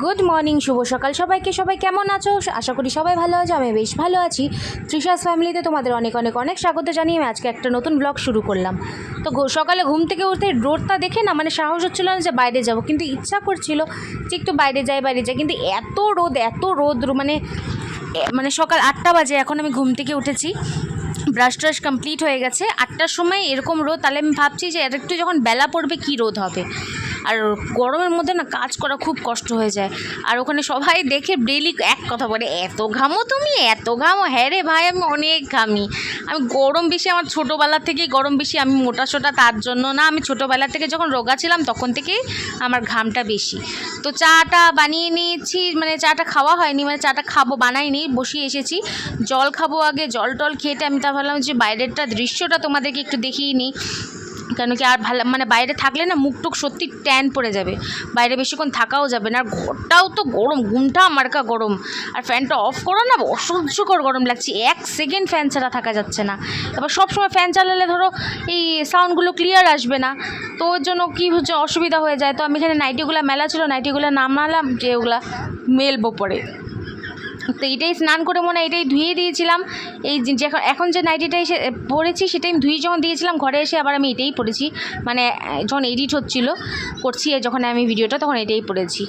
Good morning, শুভ সকাল সবাইকে। সবাই কেমন আছো? আশা করি সবাই ভালো আছো। আমি বেশ ভালো আছি। তৃষাস ফ্যামিলিতে তোমাদের অনেক অনেক অনেক স্বাগত জানিয়ে আমি আজকে একটা নতুন ব্লগ শুরু করলাম। তো সকালে ঘুম থেকে উঠতে রোদটা দেখে না মানে সাহস হচ্ছিল না যে বাইরে যাব, কিন্তু ইচ্ছা করছিল যে একটু বাইরে যাই কিন্তু এত রোদ মানে মানে সকাল 8টা বাজে, এখন আমি ঘুম থেকে উঠেছি, ব্রাশ ট্রাশ কমপ্লিট হয়ে গেছে। 8টার সময় এরকম রোদ, তাহলে আমি ভাবছি যে একটু যখন বেলা পড়বে কী রোদ হবে। আর গরমের মধ্যে না কাজ করা খুব কষ্ট হয়ে যায়। আর ওখানে সবাই দেখে ডেইলি এক কথা বলে, এত ঘামো তুমি, এত ঘামো। হ্যাঁ রে ভাই, আমি অনেক ঘামি। আমি গরম বেশি, আমার ছোটোবেলা থেকেই গরম বেশি। আমি মোটা সোটা তার জন্য না, আমি ছোটোবেলা থেকে যখন রোগা ছিলাম তখন থেকেই আমার ঘামটা বেশি। তো চাটা বানিয়ে নিয়েছি, মানে চাটা খাওয়া হয়নি, মানে চাটা খাবো বানাইনি, বসিয়ে এসেছি। জল খাবো আগে, জল টল খেতে আমি তা ভাবলাম যে বাইরেরটা দৃশ্যটা তোমাদেরকে একটু দেখিয়ে নিই। কেন কি আর ভালো, মানে বাইরে থাকলে না মুখ টুক সত্যি ট্যান পড়ে যাবে, বাইরে বেশিক্ষণ থাকাও যাবে না। আর ঘরটাও তো গরম, ঘুমটা মার্কা গরম। আর ফ্যানটা অফ করো না, অসহ্যকর গরম লাগছে, 1 সেকেন্ড ফ্যান ছাড়া থাকা যাচ্ছে না। এবার সবসময় ফ্যান চালালে ধরো এই সাউন্ডগুলো ক্লিয়ার আসবে না, তো ওর জন্য কী হচ্ছে, অসুবিধা হয়ে যায়। তো আমি এখানে নাইটিগুলো মেলা ছিল, নাইটিগুলো নামালাম যে ওগুলা মেলবো পরে। তো এটাই স্নান করে মনে হয় এটাই ধুয়ে দিয়েছিলাম। এই যে এখন যে নাইটিটা এসে পরেছি সেটাই আমি ধুয়ে যখন দিয়েছিলাম, ঘরে এসে আবার আমি এটাই পরেছি, মানে যখন এডিট করছি যখন আমি ভিডিওটা, তখন এটাই পরেছি।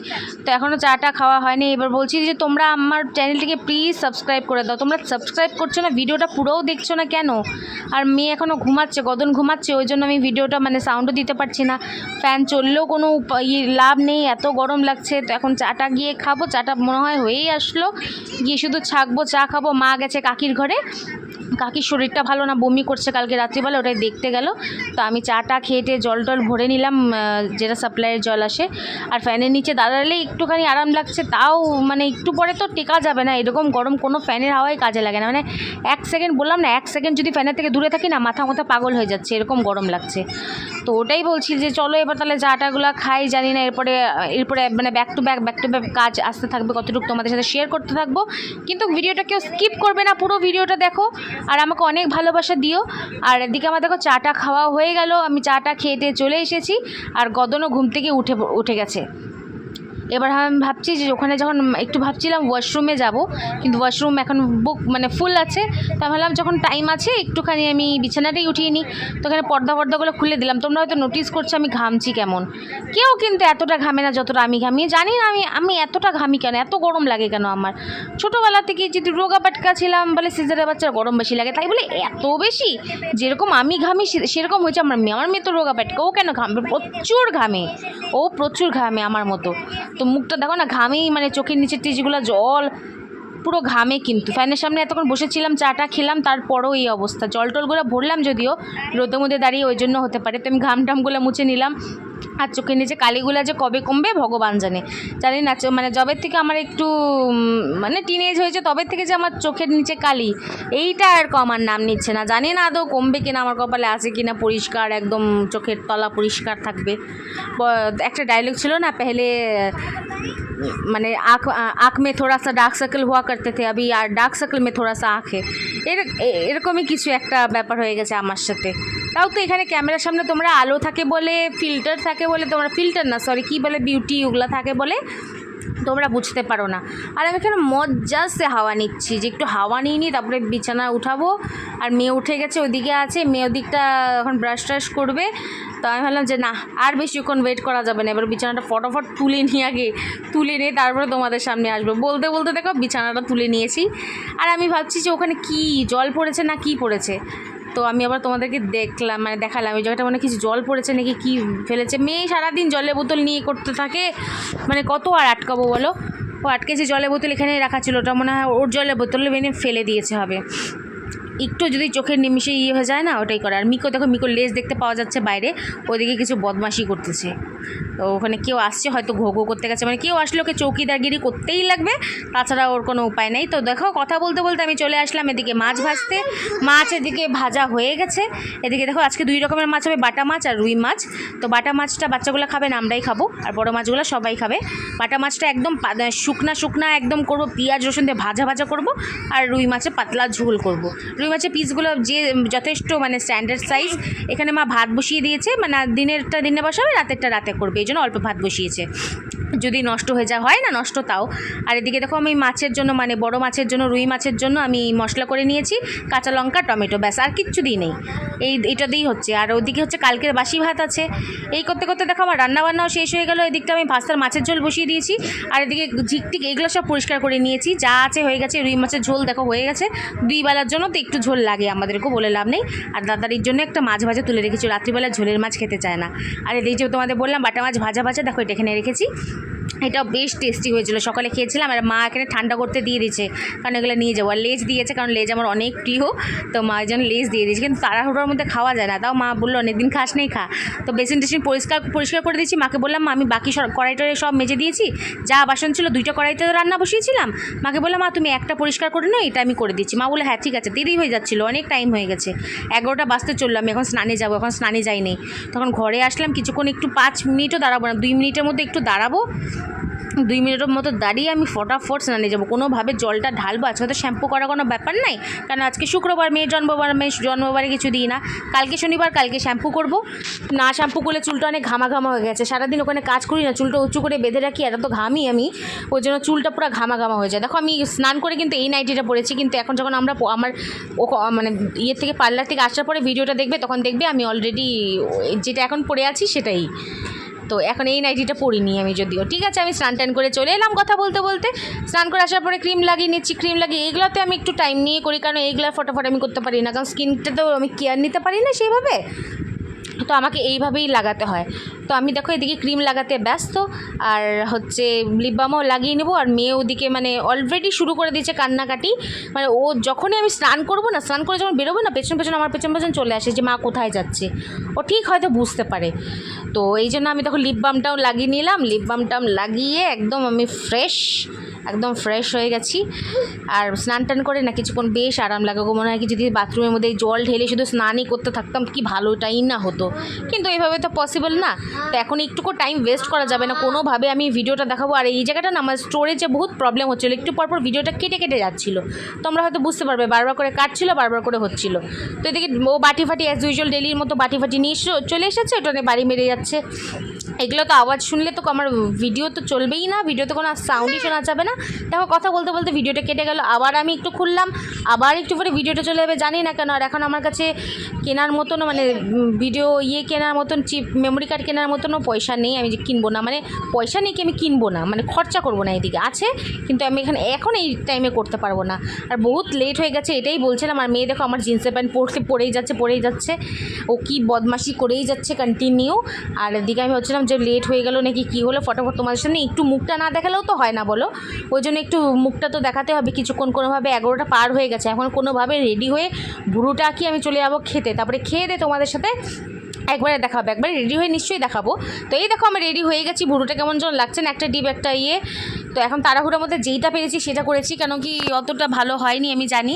তো এখনও চাটা খাওয়া হয়নি। এবার বলছি যে তোমরা আমার চ্যানেলটিকে প্লিজ সাবস্ক্রাইব করে দাও। তোমরা সাবস্ক্রাইব করছো না, ভিডিওটা পুরোও দেখছো না কেন? আর মেয়ে এখনও ঘুমাচ্ছে, গদন ঘুমাচ্ছে, ওই জন্য আমি ভিডিওটা মানে সাউন্ডও দিতে পারছি না। ফ্যান চললেও কোনো লাভ নেই, এত গরম লাগছে। তো এখন চাটা গিয়ে খাবো, চাটা মনে হয় হয়েই আসলো, গিয়ে শুধু ছাকবো, চা খাবো। মা গেছে কাকির ঘরে, কাকির শরীরটা ভালো না, বমি করছে কালকে রাত্রিবেলা, ওটাই দেখতে গেল। তো আমি চাটা খেয়ে জল টল ভরে নিলাম, যেটা সাপ্লাইয়ের জল আসে। আর ফ্যানের নিচে দাঁড়ালে একটুখানি আরাম লাগছে, তাও মানে একটু পরে তো টেকা যাবে না, এরকম গরম কোনো ফ্যানের হাওয়াই কাজে লাগে না। মানে 1 সেকেন্ড বললাম না, 1 সেকেন্ড যদি ফ্যানের থেকে দূরে থাকি না, মাথা পাগল হয়ে যাচ্ছে, এরকম গরম লাগছে। তো ওটাই বলছি যে চলো এবার তাহলে চাটাগুলো খাই। জানি না এরপরে মানে ব্যাক টু ব্যাক কাজ আসতে থাকবে, কতটুকু তোমাদের সাথে শেয়ার করতে থাকবো। কিন্তু ভিডিওটা কেউ স্কিপ করবে না, পুরো ভিডিওটা দেখো আর আমাকে অনেক ভালোবাসা দিও। আর এদিকে আমার দেখো চাটা খাওয়া হয়ে গেল, আমি চাটা খেয়ে চলে এসেছি। আর গদনও ঘুম থেকে উঠে গেছে। এবার আমি ভাবছি যে ওখানে যখন একটু ভাবছিলাম ওয়াশরুমে যাব, কিন্তু ওয়াশরুম এখন মানে ফুল আছে। তা ভাবলাম যখন টাইম আছে একটুখানি আমি বিছানাটাই উঠিয়ে নিই। তো ওখানে পর্দাগুলো খুলে দিলাম। তোমরা হয়তো নোটিস করছো আমি ঘামছি কেমন। কেউ কিন্তু এতটা ঘামে না যতটা আমি ঘামি। জানি না আমি এতটা ঘামি কেন, এত গরম লাগে কেন আমার। ছোটোবেলা থেকে যদি রোগা পাটকা ছিলাম বলে সিজারের বাচ্চার গরম বেশি লাগে, তাই বলে এত বেশি যেরকম আমি ঘামি সেরকম হয়েছে আমার মেয়ে। আমার মেয়ে তো রোগা পাটকা, ও কেন ঘামবে? প্রচুর ঘামে, ও প্রচুর ঘামে আমার মতো। তো মুখটা দেখো না ঘামেই, মানে চোখের নিচের টিচগুলো জল পুরো ঘামে। কিন্তু ফ্যানের সামনে এতক্ষণ বসেছিলাম, চাটা খেলাম, তারপরেও এই অবস্থা। জল টলগুলো ভরলাম যদিও রোদের মধ্যে দাঁড়িয়ে, ওই জন্য হতে পারে। তো আমি ঘামটামগুলো মুছে নিলাম। আর চোখের নিচে কালিগুলো যে কবে কমবে ভগবান জানে, জানি না। মানে জবের থেকে আমার একটু মানে টিনেজ হয়েছে, তবে থেকে যে আমার চোখের নিচে কালি, এইটা আর কমার নাম নিচ্ছে না। জানি না আদৌ কমবে কিনা, আমার কপালে আছে কিনা পরিষ্কার একদম চোখের তলা পরিষ্কার থাকবে। একটা ডায়লগ ছিল না, पहले মানে आँख में थोड़ा सा डार्क सर्कल हुआ करते थे, अभी আর ডার্ক সার্কেল में थोड़ा सा आँख है। এরকমই কিছু একটা ব্যাপার হয়ে গেছে আমার সাথে। তাও তো এখানে ক্যামেরার সামনে তোমরা আলো থাকে বলে, ফিল্টার থাকে বলে, তোমরা ফিল্টার না সরি কী বলে, বিউটি ওগুলো থাকে বলে তোমরা বুঝতে পারো না। আর আমি এখানে মজা সে হাওয়া নিচ্ছি, যে একটু হাওয়া নিয়ে নিই, তারপরে বিছানা উঠাবো। আর মেয়ে উঠে গেছে, ওইদিকে আছে, মেয়ে ওদিকটা এখন ব্রাশ ট্রাশ করবে। তো আমি ভাবলাম যে না, আর বেশিক্ষণ ওয়েট করা যাবে না, এবার বিছানাটা ফটাফট তুলে নিয়ে তুলে নিয়ে তারপরে তোমাদের সামনে আসবো। বলতে বলতে দেখো বিছানাটা তুলে নিয়েছি। আর আমি ভাবছি যে ওখানে কি জল পড়েছে না কি পড়েছে। তো আমি আবার তোমাদেরকে দেখালাম এই জায়গাটা, মানে কিছু জল পড়েছে নাকি কি ফেলেছে। মেয়ে সারাদিন জলের বোতল নিয়ে করতে থাকে, মানে কত আর আটকাবো বলো। ও আটকেছে জলের বোতল, এখানেই রাখা ছিল, ওটা মনে হয় ওর জলের বোতলে এনে ফেলে দিয়েছে হবে। একটু যদি চোখের নিমিষে হয়ে যায় না, ওটাই করে। আর মিকো দেখো, মিকোর লেজ দেখতে পাওয়া যাচ্ছে বাইরে, ওইদিকে কিছু বদমাশি করতেছে। তো ওখানে কেউ আসছে হয়তো, ঘো ঘো করতে গেছে, মানে কেউ আসলে ওকে চৌকিদারগিরি করতেই লাগবে, তাছাড়া ওর কোনো উপায় নেই। তো দেখো কথা বলতে বলতে আমি চলে আসলাম এদিকে মাছ ভাজতে। মাছ এদিকে ভাজা হয়ে গেছে। এদিকে দেখো আজকে 2 রকমের মাছ হবে, বাটা মাছ আর রুই মাছ। তো বাটা মাছটা বাচ্চাগুলো খাবে না, আমরাই খাবো, আর বড়ো মাছগুলো সবাই খাবে। বাটা মাছটা একদম শুকনা একদম করবো, পেঁয়াজ রসুন দিয়ে ভাজা করবো। আর রুই মাছে পাতলা ঝোল করবো। রুই মাছের পিসগুলো যে যথেষ্ট মানে স্ট্যান্ডার্ড সাইজ। এখানে মা ভাত বসিয়ে দিয়েছে, মানে দিনেরটা দিনে বসাবে, রাতেরটা রাতে রাতে করবে, এই জন্য অল্প ভাত বসিয়েছে, যদি নষ্ট হয়ে যায়, হয় না নষ্ট তাও। আর এদিকে দেখো আমি মাছের জন্য মানে বড় মাছের জন্য, রুই মাছের জন্য আমি মশলা করে নিয়েছি, কাঁচা লঙ্কা টমেটো, ব্যাস আর কিচ্ছু দিই নেই, এটা দিয়েই হচ্ছে। আর ওইদিকে হচ্ছে কালকের বাসি ভাত আছে। এই করতে করতে দেখো আমার রান্নাবান্নাও শেষ হয়ে গেলো। এদিকটা আমি ভাস্তার মাছের ঝোল বসিয়ে দিয়েছি, আর এদিকে ঝিকটিক এগুলো সব পরিষ্কার করে নিয়েছি, যা আছে হয়ে গেছে। রুই মাছের ঝোল দেখো হয়ে গেছে, 2 বেলার জন্য তো একটু ঝোল লাগে আমাদেরকেও, বলে লাভ নেই। আর দাদারির জন্য একটা মাছ ভাজা তুলে রেখেছি, রাত্রিবেলা ঝোলের মাছ খেতে চায় না। আর এদিকে যে তোমাদের বললাম বাটা মাছ ভাজা ভাজা, দেখো এটা এখানে রেখেছি, এটা বেশ টেস্টি হয়েছিল, সকালে খেয়েছিলাম। আর মা এখানে ঠান্ডা করতে দিয়ে দিয়েছে, কারণ এগুলো নিয়ে যাবো। আর লেজ দিয়েছে, কারণ লেজ আমার অনেক প্রিয়, তো মা এই জন্য লেজ দিয়ে দিয়েছে, কিন্তু তাড়াহুড়োর মধ্যে খাওয়া যায় না, তাও মা বললো অনেকদিন খাস নেই খা। তো বেসিন টেসিন পরিষ্কার করে দিয়েছি, মাকে বললাম আমি বাকি কড়াইটারে সব মেজে দিয়েছি, যা বাসন ছিল 2টা কড়াইতে রান্না বসিয়েছিলাম, মাকে বললাম মা তুমি একটা পরিষ্কার করে নাও, এটা আমি করে দিচ্ছি। মা বলে হ্যাঁ ঠিক আছে, দেরি হয়ে যাচ্ছিলো, অনেক টাইম হয়ে গেছে, 11টা বাজতে চললো, আমি এখন স্নানে যাবো, এখন স্নানে যাইনি। তখন ঘরে আসলাম, কিছুক্ষণ একটু 5 মিনিটও দাঁড়াবো না, 2 মিনিটের মধ্যে একটু দাঁড়াবো, 2 মিনিটের মতো দাঁড়িয়ে আমি ফটাফট স্নানে যাবো, কোনোভাবে জলটা ঢালবো। আজকে তো শ্যাম্পু করার কোনো ব্যাপার নাই, কারণ আজকে শুক্রবার, মেয়ের জন্মবারে কিছু দিই না, কালকে শনিবার, কালকে শ্যাম্পু করবো। না শ্যাম্পু করলে চুলটা অনেক ঘামা হয়ে গেছে, সারাদিন ওখানে কাজ করি না, চুলটা উঁচু করে বেঁধে রাখি, এটা তো ঘামি আমি, ওই জন্য চুলটা পুরো ঘামা হয়ে যায়। দেখো আমি স্নান করে কিন্তু এই নাইটিটা পরেছি, কিন্তু এখন যখন আমরা আমার মানে ইয়ে থেকে পার্লার থেকে আসার পরে ভিডিওটা দেখবে, তখন দেখবে আমি অলরেডি যেটা এখন পরে আছি সেটাই। তো এখন এই নাইটিটা পরিনি আমি যদিও, ঠিক আছে। আমি স্নান টান করে চলে এলাম কথা বলতে বলতে, স্নান করে আসার পরে ক্রিম লাগিয়ে নিচ্ছি। ক্রিম লাগিয়ে এইগুলোতে আমি একটু টাইম নিয়ে করি, কারণ এইগুলো ফটাফট আমি করতে পারি না, কারণ স্কিনটা তো আমি কেয়ার নিতে পারি না সেইভাবে, তো আমাকে এইভাবেই লাগাতে হয়। তো আমি দেখো এদিকে ক্রিম লাগাতে ব্যস্ত, আর হচ্ছে লিপ বামও লাগিয়ে নেবো। আর মেয়ে ওদিকে মানে অলরেডি শুরু করে দিয়েছে কান্নাকাটি, মানে ও যখনই আমি স্নান করবো না, স্নান করে যখন বেরোবো না, পেছন আমার পেছন চলে আসে যে মা কোথায় যাচ্ছে, ও ঠিক হয়তো বুঝতে পারে। তো এই জন্য আমি তখন লিপ বামটাও লাগিয়ে নিলাম, লিপ বামটাম লাগিয়ে একদম আমি একদম ফ্রেশ হয়ে গেছি। আর স্নান টান করে না কিছুক্ষণ বেশ আরাম লাগে গো, মনে হয় কি যদি বাথরুমের মধ্যে জল ঢেলে শুধু স্নানই করতে থাকতাম কি ভালোটাই না হতো, কিন্তু এইভাবে তো পসিবল না। তো এখন একটুকু টাইম ওয়েস্ট করা যাবে না, কোনোভাবে আমি ভিডিওটা দেখাবো। আর এই জায়গাটা না আমার স্টোরেজে বহুত প্রবলেম হচ্ছিলো, একটু পরপর ভিডিওটা কেটে যাচ্ছিলো, তোমরা হয়তো বুঝতে পারবে, বারবার করে কাটছিলো, বারবার করে হচ্ছিলো। তো এদিকে ও বাটি ফাটি অ্যাজ ইউজুয়াল ডেলির মতো বাটি ফাটি নিয়ে চলে এসেছে, ওটা নিয়ে বাড়ি মেরে যাচ্ছে। এগুলো তো আওয়াজ শুনলে তো আমার ভিডিও তো চলবেই না, ভিডিওতে কোনো সাউন্ডই শোনা যাবে না। দেখো কথা বলতে বলতে ভিডিওটা কেটে গেল, আবার আমি একটু খুললাম, আবার একটু পরে ভিডিওটা চলে যাবে, জানি না কেন। আর এখন আমার কাছে কেনার মতনও মানে ভিডিও কেনার মতন চিপ মেমোরি কার্ড কেনার মতনও পয়সা নেই, আমি যে কিনবো না, মানে পয়সা নেই কি আমি কিনবো না, মানে খরচা করবো না, এদিকে আছে কিন্তু আমি এখন এই টাইমে করতে পারবো না। আর বহুত লেট হয়ে গেছে এটাই বলছিলাম। আর মেয়ে দেখো আমার জিন্সের প্যান্ট পরেই যাচ্ছে, ও কি বদমাশি করেই যাচ্ছে কন্টিনিউ। আর এদিকে আমি ভাবছিলাম যে লেট হয়ে গেল নাকি কী হলো, ফটাফট তোমাদের সামনে একটু মুখটা না দেখালেও তো হয় না বলো, ওই জন্য একটু মুখটা তো দেখাতে হবে। কিছুক্ষণ কোনোভাবে 11টা পার হয়ে গেছে, এখন কোনোভাবে রেডি হয়ে বুড়োটা কি আমি চলে যাবো খেতে, তারপরে খেয়ে দিয়ে তোমাদের সাথে একবারে দেখাবো, একবারে রেডি হয়ে নিশ্চয়ই দেখাবো। তো এই দেখো আমি রেডি হয়ে গেছি, বুড়োটা কেমন যেন লাগছে না, একটা ডিপ একটা তো এখন তাড়াহুড়োর মধ্যে যেইটা পেরেছি সেটা করেছি, কেন কি অতটা ভালো হয়নি আমি জানি।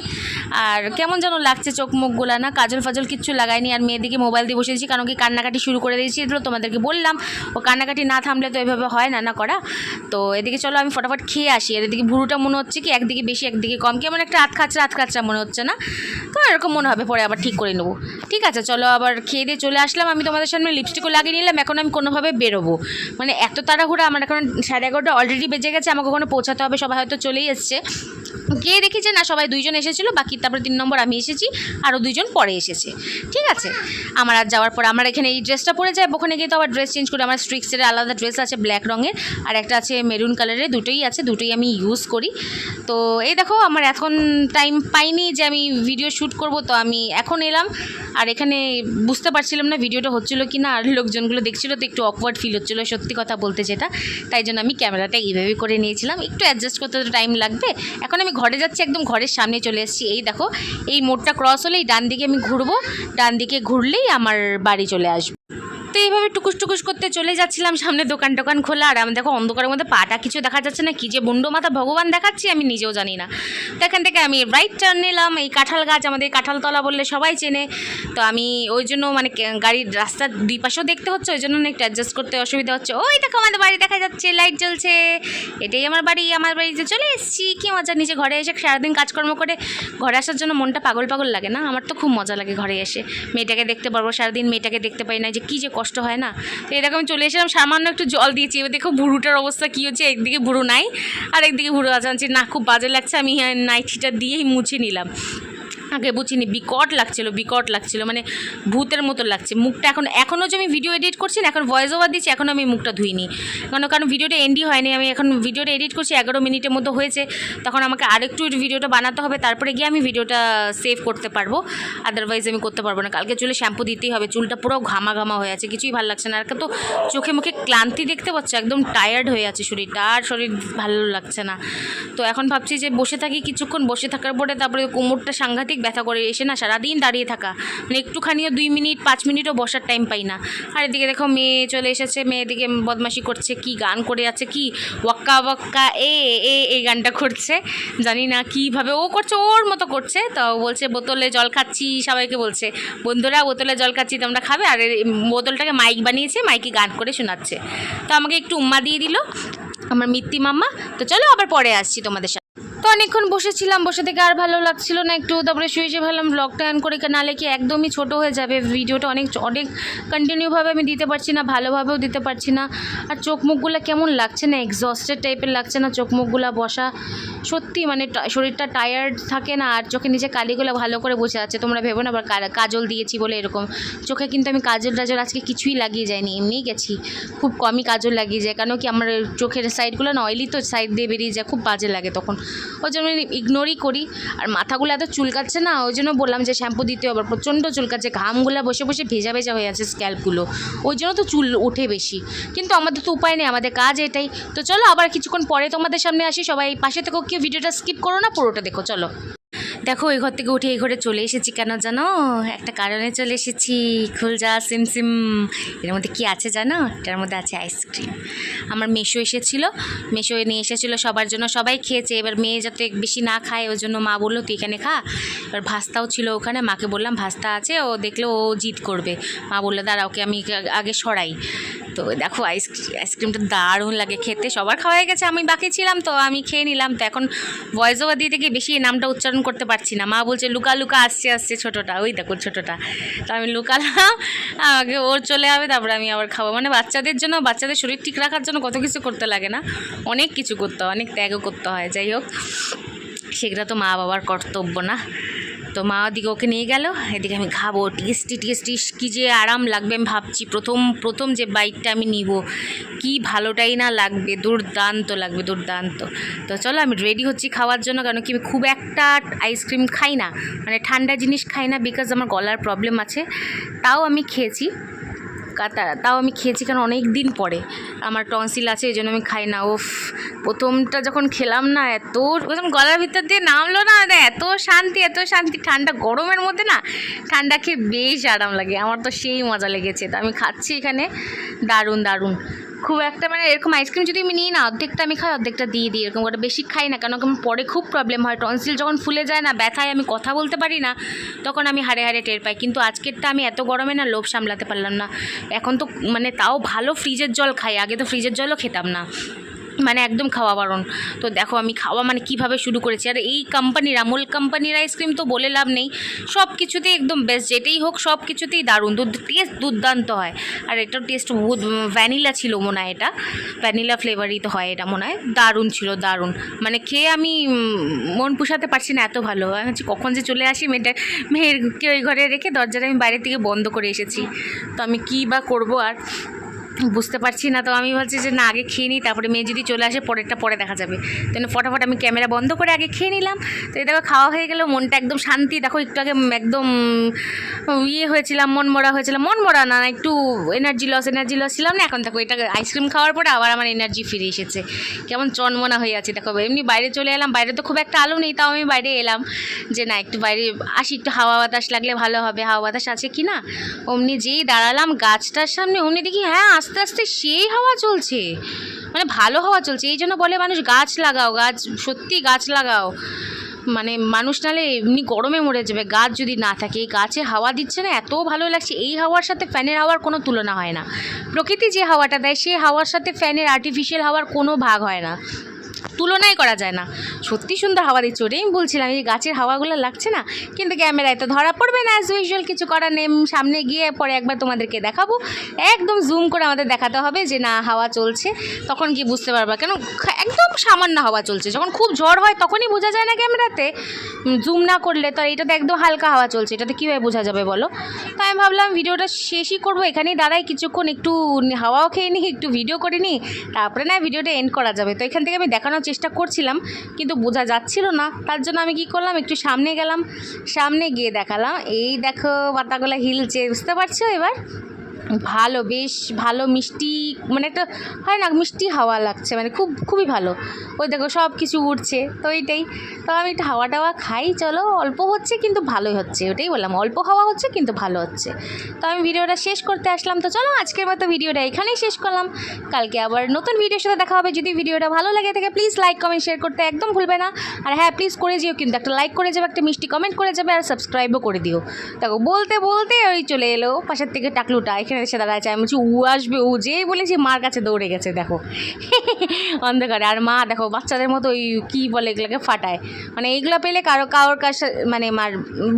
আর কেমন যেন লাগছে চোখ মুখগুলা না, কাজল ফাজল কিচ্ছু লাগাইনি। আর মেয়েদিকে মোবাইল দিয়ে বসেছি, কারণ কি কান্নাকাটি শুরু করে দিয়েছি, এগুলো তোমাদেরকে বললাম, ও কান্নাকাটি না থামলে তো এভাবে হয় না করা। তো এদিকে চলো আমি ফটাফট খেয়ে আসি। আর এদিকে বুড়োটা মনে হচ্ছে কি একদিকে বেশি একদিকে কম, কেমন একটা আধ খাচরা মনে হচ্ছে না, তো এরকম মনে হবে, পরে আবার ঠিক করে নেবো। ঠিক আছে চলো, আবার খেয়ে দিয়ে চলে আসলাম। আমি তোমাদের সামনে লিপস্টিকও লাগিয়ে নিলাম, এখন আমি কোনোভাবে বেরোবো, মানে এত তাড়াহুড়া আমার, এখন 11:30 অলরেডি বেজে গেছে, আমাকে ওখানে পৌঁছাতে হবে, সবাই হয়তো চলেই এসছে। গিয়ে দেখি যে না সবাই 2 জন এসেছিলো, বাকি তারপরে 3 নম্বর আমি এসেছি, আরও 2 জন পরে এসেছে। ঠিক আছে, আমার আর যাওয়ার পর আমার এখানে এই ড্রেসটা পরে যায়, ওখানে গিয়ে তো আবার ড্রেস চেঞ্জ করে, আমার স্ট্রিক্সের আলাদা ড্রেস আছে ব্ল্যাক রঙের, আর একটা আছে মেরুন কালারের, দুটোই আছে, দুটোই আমি ইউজ করি। তো এই দেখো আমার এখন টাইম পাইনি যে আমি ভিডিও শ্যুট করব, তো আমি এখন এলাম। আর এখানে বুঝতে পারছিলাম না ভিডিওটা হচ্ছিল কি না, আর লোকজনগুলো দেখছিলো তো একটু অকওয়ার্ড ফিল হচ্ছিলো সত্যি কথা বলতে যেটা, তাই জন্য আমি ক্যামেরাটা এইভাবে করে নিয়েছিলাম, একটু অ্যাডজাস্ট করতে তো টাইম লাগবে। এখন আমি ঘরে যাচ্ছি, একদম ঘরের সামনে চলে এসেছি। এই দেখো এই মোড়টা ক্রস হলেই ডান দিকে আমি ঘুরবো, ডান দিকে ঘুরলেই আমার বাড়ি চলে আসবে। তো এইভাবে টুকুস করতে চলে যাচ্ছিলাম, সামনে দোকান খোলা, আর আমি দেখো অন্ধকারের মধ্যে পাটা কিছু দেখা যাচ্ছে না, কি যে মুন্ডো মাথা ভগবান দেখাচ্ছি আমি নিজেও জানি না। তো এখান থেকে আমি রাইট টার্ন নিলাম, এই কাঁঠাল গাছ, আমাদের কাঁঠালতলা বললে সবাই চেনে, তো আমি ওই জন্য মানে গাড়ির রাস্তার 2 পাশেও দেখতে হচ্ছে, ওই জন্য একটু অ্যাডজাস্ট করতে অসুবিধা হচ্ছে। ওই দেখো আমাদের বাড়ি দেখা যাচ্ছে, লাইট জ্বলছে, এটাই আমার বাড়িতে চলে এসেছি। কি মজা, নিচে ঘরে এসে সারাদিন কাজকর্ম করে ঘরে আসার জন্য মনটা পাগল লাগে না, আমার তো খুব মজা লাগে ঘরে এসে, মেয়েটাকে দেখতে পারবো, সারাদিন মেয়েটাকে দেখতে পাই না, যে কী যে কষ্ট হয় না। তো এরকম আমি চলে এসেছিলাম, সামান্য একটু জল দিয়েছি। এবার দেখো ভুরুটার অবস্থা কী হচ্ছে, একদিকে ভুরু নাই আর একদিকে ভুরু আছে। না খুব বাজে লাগছে, আমি নাইটিটা দিয়েই মুছে নিলাম। আগে বুঝিনি, বিকট লাগছিল, মানে ভূতের মতো লাগছে মুখটা। এখনও যে আমি ভিডিও এডিট করছি না, এখন ভয়েস ওভার দিচ্ছি, এখনও আমি মুখটা ধুইনি, কারণ ভিডিওটা এন্ডই হয়নি। আমি এখন ভিডিওটা এডিট করছি, 11 মিনিটের মতো হয়েছে। তখন আমাকে আরেকটু ভিডিওটা বানাতে হবে, তারপরে গিয়ে আমি ভিডিওটা সেভ করতে পারবো, আদারওয়াইজ আমি করতে পারবো না। কালকে চুলে শ্যাম্পু দিতেই হবে, চুলটা পুরো ঘামা হয়ে আছে, কিছুই ভালো লাগছে না। আর তো চোখে মুখে ক্লান্তি দেখতে পাচ্ছ, একদম টায়ার্ড হয়ে আছে শরীরটা, আর শরীর ভালো লাগছে না। তো এখন ভাবছি যে বসে থাকি কিছুক্ষণ, বসে থাকার পরে তারপরে কোমরটা সাংঘাতিক ব্যথা করে, এসে না সারাদিন দাঁড়িয়ে থাকা, মানে একটুখানিও 2 মিনিট 5 মিনিটও বসার টাইম পাই না। আর এদিকে দেখো মেয়ে চলে এসেছে, মেয়েদিকে বদমাশি করছে, কি গান করে আছে, কি ওয়াক্কা ওয়াক্কা এই গানটা করছে, জানি না কীভাবে ও করছে, ওর মতো করছে। তো বলছে বোতলে জল খাচ্ছি, সবাইকে বলছে বন্ধুরা বোতলে জল খাচ্ছি তোমরা খাবে, আর বোতলটাকে মাইক বানিয়েছে, মাইকে গান করে শোনাচ্ছে। তো আমাকে একটু উম্মা দিয়ে দিল আমার মিত্তি মাম্মা। তো চলো আবার পরে আসছি তোমাদের সাথে। তো অনেকক্ষণ বসেছিলাম, বসে থেকে আর ভালো লাগছিল না একটু, তারপরে শুয়ে ভাবলাম ব্লগটা অন করে, নাহলে কি একদমই ছোট হয়ে যাবে ভিডিওটা, অনেক কন্টিনিউভাবে আমি দিতে পারছি না, ভালোভাবেও দিতে পারছি না। আর চোখ মুখগুলো কেমন লাগছে না, এক্সস্টেড টাইপের লাগছে না চোখ মুখগুলো বসা, সত্যি মানে শরীরটা টায়ার্ড থাকে না। আর চোখে নিচে কালিগুলো ভালো করে বসে আছে, তোমরা ভেবো না আবার কাজল দিয়েছি বলে এরকম। চোখে কিন্তু আমি কাজল আজকে কিছুই লাগিয়ে যায়নি, এমনিই গেছি, খুব কমই কাজল লাগিয়ে যায়, কেন কি আমার চোখের সাইডগুলো না অয়েলি, তো সাইড দিয়ে বেরিয়ে যায়, খুব বাজে লাগে তখন, ওই জন্য ইগনোরই করি। আর মাথাগুলো এত চুলকাচ্ছে না, ওই জন্য বললাম যে শ্যাম্পু দিতে হবে, প্রচণ্ড চুলকাচ্ছে, ঘামগুলো বসে বসে ভেজা হয়ে আছে স্ক্যাল্পগুলো, ওই জন্য তো চুল ওঠে বেশি। কিন্তু আমাদের তো উপায় নেই, আমাদের কাজ এটাই। তো চলো আবার কিছুক্ষণ পরে তোমাদের সামনে আসি, সবাই পাশে থেকেও কেউ ভিডিওটা স্কিপ করো না, পুরোটা দেখো। চলো দেখো ওই ঘর থেকে উঠে এই ঘরে চলে এসেছি, কেন জানো? একটা কারণে চলে এসেছি। খুলজা সিমসিম, এর মধ্যে কি আছে জানো? এটার মধ্যে আছে আইসক্রিম। আমার মেশো এসেছিলো, মেশো নিয়ে এসেছিলো সবার জন্য, সবাই খেয়েছে। এবার মেয়ে যাতে বেশি না খায় ওই জন্য মা বললো তুই এখানে খা। এবার ভাস্তাও ছিল ওখানে, মাকে বললাম ভাস্তা আছে, ও দেখলে ও জিদ করবে। মা বললো দাঁড়া ওকে আমি আগে সরাই। তো দেখো আইসক্রিমটা দারুণ লাগে খেতে, সবার খাওয়া হয়ে গেছে, আমি বাকি ছিলাম তো আমি খেয়ে নিলাম। তো এখন ভয়েস ওভার দিতে গিয়ে বেশি এই নামটা উচ্চারণ করতে পারছি না, মা বলছে লুকা লুকা আসছে ছোটোটা, ওই দেখো ছোটোটা। তো আমি লুকালাম, আমাকে ওর চলে যাবে, তারপরে আমি আবার খাবো। মানে বাচ্চাদের জন্য, বাচ্চাদের শরীর ঠিক রাখার জন্য কত কিছু করতে লাগে না, অনেক কিছু করতে হয়, অনেক ত্যাগও করতে হয়। যাই হোক, সেগুলো তো মা বাবার কর্তব্য না। তো মা ওদিকে ওকে নিয়ে গেল, এদিকে আমি খাবো। টেস্টি কী যে আরাম লাগবে আমি ভাবছি। প্রথম যে বাইকটা আমি নিব, কি ভালোটাই না লাগবে, দুর্দান্ত লাগবে, দুর্দান্ত। তো চলো আমি রেডি হচ্ছি খাওয়ার জন্য, কারণ কি আমি খুব একটা আইসক্রিম খাই না, মানে ঠান্ডা জিনিস খাই না, বিকজ আমার গলার প্রবলেম আছে। তাও আমি খেয়েছি কারণ অনেক দিন পরে, আমার টনসিল আছে এই জন্য আমি খাই না। প্রথমটা যখন খেলাম না, এত গলার ভিতর দিয়ে নামলো না, এত শান্তি ঠান্ডা গরমের মধ্যে না ঠান্ডা খেয়ে বেশ আরাম লাগে, আমার তো সেই মজা লেগেছে। তো আমি খাচ্ছি এখানে, দারুণ। খুব একটা মানে এরকম আইসক্রিম যদি আমি নিই না, অর্ধেকটা আমি খাই, অর্ধেকটা দিয়ে দিই, এরকম করে বেশি খাই না, কারণ আমার পরে খুব প্রবলেম হয়। টনসিল যখন ফুলে যায় না, ব্যথায় আমি কথা বলতে পারি না, তখন আমি হাড়ে টের পাই। কিন্তু আজকেরটা আমি এত গরমে না লোভ সামলাতে পারলাম না। এখন তো মানে তাও ভালো ফ্রিজের জল খাই, আগে তো ফ্রিজের জলও খেতাম না, মানে একদম খাওয়া বারণ। তো দেখো আমি খাওয়া মানে কীভাবে শুরু করেছি। আর এই কোম্পানির, আমুল কোম্পানির আইসক্রিম তো বলে লাভ নেই, সব কিছুতেই একদম বেস্ট, যেটাই হোক সব কিছুতেই দারুণ, টেস্ট দুর্দান্ত হয়। আর এটার টেস্ট বহুত, ভ্যানিলা ছিল মনে হয়, এটা ভ্যানিলা ফ্লেভারই তো হয় এটা মনে হয়, দারুণ ছিল, দারুণ। মানে খেয়ে আমি মন পুষাতে পারছি না, এত ভালো। আমি হচ্ছে কখন যে চলে আসি, মেয়েরকে ওই ঘরে রেখে দরজাটা আমি বাইরে থেকে বন্ধ করে এসেছি। তো আমি কী বা করবো আর বুঝতে পারছি না। তো আমি ভাবছি যে না আগে খেয়ে নিই, তারপরে মেয়ে যদি চলে আসে পরেরটা পরে দেখা যাবে। তো ফটাফট আমি ক্যামেরা বন্ধ করে আগে খেয়ে নিলাম। তো এই দেখো খাওয়া হয়ে গেল, মনটা একদম শান্তি। দেখো একটু আগে একদম হয়েছিলাম, মন মরা না, একটু এনার্জি লস ছিলাম না। এখন দেখো এটা আইসক্রিম খাওয়ার পরে আবার আমার এনার্জি ফিরে এসেছে, কেমন চনমনা হয়ে আছে। দেখো এমনি বাইরে চলে এলাম, বাইরে তো খুব একটা আলো নেই, তাও আমি বাইরে এলাম যে না একটু বাইরে আসি, একটু হাওয়া বাতাস লাগলে ভালো হবে। হাওয়া বাতাস আছে কি না, অমনি যেই দাঁড়ালাম গাছটার সামনে, অমনি দেখি হ্যাঁ আস্তে আস্তে সেই হাওয়া চলছে, মানে ভালো হাওয়া চলছে। এই জন্য বলে মানুষ গাছ লাগাও, সত্যি গাছ লাগাও, মানে মানুষ নাহলে এমনি গরমে মরে যাবে গাছ যদি না থাকে। এই গাছে হাওয়া দিচ্ছে না, এত ভালো লাগছে। এই হাওয়ার সাথে ফ্যানের হাওয়ার কোনো তুলনা হয় না। প্রকৃতি যে হাওয়াটা দেয় সেই হাওয়ার সাথে ফ্যানের আর্টিফিশিয়াল হাওয়ার কোনো ভাগ হয় না। তুলনাই করা যায় না, সত্যি সুন্দর হাওয়া দিচ্ছে। ওটাই আমি বলছিলাম এই গাছের হাওয়াগুলো লাগছে না, কিন্তু ক্যামেরায় তো ধরা পড়বে না, অ্যাজ ইউজুয়াল কিছু করার নেই। সামনে গিয়ে পরে একবার তোমাদেরকে দেখাবো, একদম জুম করে আমাদের দেখাতে হবে যে না হাওয়া চলছে, তখন কি বুঝতে পারবা। কেন একদম সামান্য হাওয়া চলছে, যখন খুব ঝড় হয় তখনই বোঝা যায় না ক্যামেরাতে, জুম না করলে। তো এটাতে একদম হালকা হাওয়া চলছে, এটাতে কীভাবে বোঝা যাবে বলো। তাই আমি ভাবলাম ভিডিওটা শেষই করবো এখানেই, দাঁড়াই কিছুক্ষণ একটু হাওয়াও খেয়ে নিই, একটু ভিডিও করে নিই, তারপরে না ভিডিওটা এন্ড করা যাবে। তো এখান থেকে আমি দেখানোর চেষ্টা করছিলাম কিন্তু বোঝা যাচ্ছিল না, তার জন্য আমি কি করলাম একটু সামনে গেলাম, সামনে গিয়ে দেখালাম এই দেখো পাতাগুলো হিলছে, বুঝতে পারছো এবার। ভালো, বেশ ভালো মিষ্টি, মানে একটা হয় না মিষ্টি হাওয়া লাগছে, মানে খুবই ভালো। ওই দেখো সব কিছু উঠছে, তো এইটাই। তো আমি একটু হাওয়া টাওয়া খাই, চলো অল্প হচ্ছে কিন্তু ভালোই হচ্ছে, ওটাই বললাম অল্প হাওয়া হচ্ছে কিন্তু ভালো হচ্ছে। তো আমি ভিডিওটা শেষ করতে আসলাম। তো চলো আজকের মতো ভিডিওটা এখানেই শেষ করলাম, কালকে আবার নতুন ভিডিওর সাথে দেখা হবে। যদি ভিডিওটা ভালো লাগে থাকে প্লিজ লাইক কমেন্ট শেয়ার করতে একদম ভুলবে না। আর হ্যাঁ প্লিজ করে যেও, কিন্তু একটা লাইক করে যাবে, একটা মিষ্টি কমেন্ট করে যাবে, আর সাবস্ক্রাইবও করে দিও। দেখো বলতে বলতে ওই চলে এলো পাশের থেকে টাকলুটা, এখানে এসে দাঁড়া আছে। আমি বলছি ও আসবে, ও যেই বলেছি মার কাছে দৌড়ে গেছে দেখো অন্ধকারে। আর মা দেখো বাচ্চাদের মতো ওই কী বলে এগুলোকে ফাটায়, মানে এইগুলো পেলে কারোর কাছে মানে মার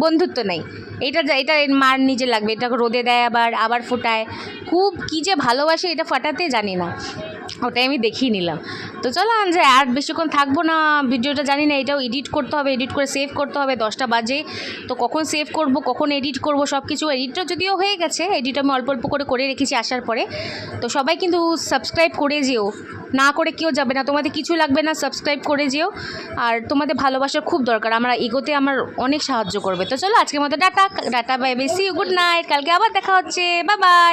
বন্ধুত্ব নেই। এটা মার নিজে লাগবে, এটা রোদে দেয় আবার ফোটায়, খুব কী যে ভালোবাসে এটা ফাটাতে, জানি না, ওটাই আমি দেখিয়ে নিলাম। তো চলো যে আর বেশিক্ষণ থাকবো না, ভিডিওটা জানি না, এটাও এডিট করতে হবে, এডিট করে সেভ করতে হবে, 10টা বাজে। তো কখন সেভ করব কখন এডিট করব সব কিছু, এডিটটা যদিও হয়ে গেছে, এডিট আমি অল্প অল্প করে রেখেছি আসার পরে। তো সবাই কিন্তু সাবস্ক্রাইব করে যেও, না করে কেউ যাবে না, তোমাদের কিছু লাগবে না, সাবস্ক্রাইব করে যেও। আর তোমাদের ভালোবাসার খুব দরকার, আমরা এগোতে আমার অনেক সাহায্য করবে। তো চলো আজকের মতো tata bye bye, see you, good night, কালকে আবার দেখা হচ্ছে, বাই বাই।